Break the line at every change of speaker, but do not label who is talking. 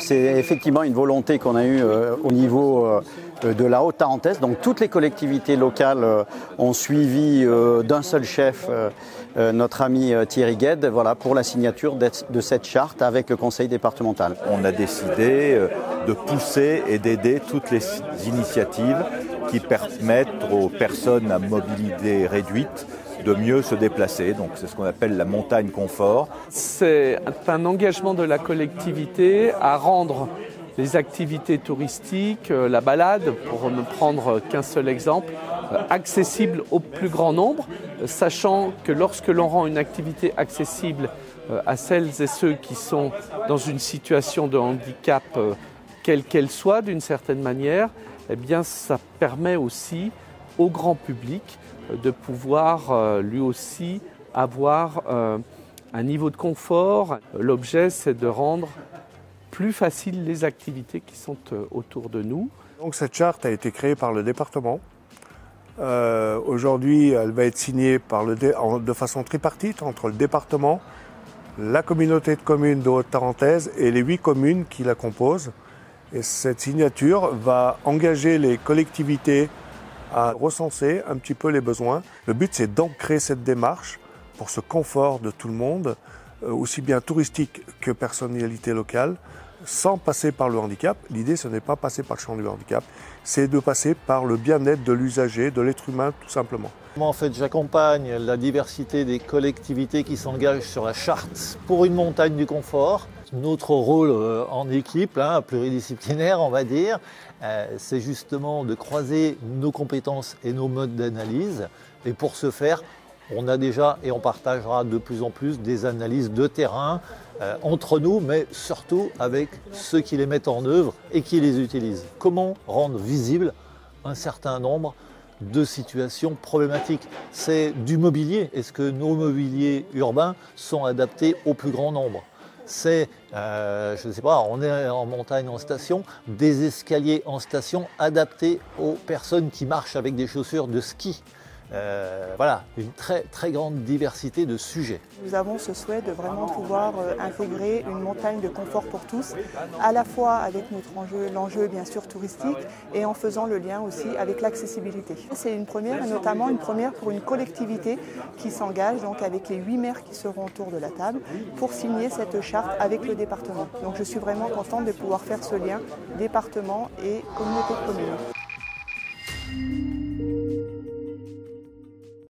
c'est effectivement une volonté qu'on a eue au niveau de la Haute-Tarentaise. Donc toutes les collectivités locales ont suivi d'un seul chef, notre ami Thierry Gued, voilà, pour la signature de cette charte avec le conseil départemental.
On a décidé de pousser et d'aider toutes les initiatives qui permettent aux personnes à mobilité réduite de mieux se déplacer. Donc c'est ce qu'on appelle la montagne confort.
C'est un engagement de la collectivité à rendre les activités touristiques, la balade, pour ne prendre qu'un seul exemple, accessibles au plus grand nombre, sachant que lorsque l'on rend une activité accessible à celles et ceux qui sont dans une situation de handicap, quelle qu'elle soit d'une certaine manière, eh bien ça permet aussi au grand public de pouvoir lui aussi avoir un niveau de confort. L'objet, c'est de rendre plus facile les activités qui sont autour de nous.
Donc cette charte a été créée par le département. Aujourd'hui, elle va être signée de façon tripartite entre le département, la communauté de communes de Haute-Tarentaise et les 8 communes qui la composent. Et cette signature va engager les collectivités à recenser un petit peu les besoins. Le but, c'est d'ancrer cette démarche pour ce confort de tout le monde, aussi bien touristique que personnalité locale, sans passer par le handicap. L'idée, ce n'est pas passer par le champ du handicap, c'est de passer par le bien-être de l'usager, de l'être humain, tout simplement.
En fait, j'accompagne la diversité des collectivités qui s'engagent sur la charte pour une montagne du confort. Notre rôle en équipe, pluridisciplinaire, on va dire, c'est justement de croiser nos compétences et nos modes d'analyse. Et pour ce faire, on a déjà et on partagera de plus en plus des analyses de terrain entre nous, mais surtout avec ceux qui les mettent en œuvre et qui les utilisent. Comment rendre visible un certain nombre de situations problématiques? C'est du mobilier. Est-ce que nos mobiliers urbains sont adaptés au plus grand nombre? C'est, je ne sais pas, on est en montagne en station, des escaliers en station adaptés aux personnes qui marchent avec des chaussures de ski. Voilà, une très grande diversité de sujets.
Nous avons ce souhait de vraiment pouvoir intégrer une montagne de confort pour tous, à la fois avec l'enjeu bien sûr touristique et en faisant le lien aussi avec l'accessibilité. C'est une première, et notamment une première pour une collectivité qui s'engage donc avec les 8 maires qui seront autour de la table pour signer cette charte avec le département. Donc je suis vraiment contente de pouvoir faire ce lien département et communauté de communes.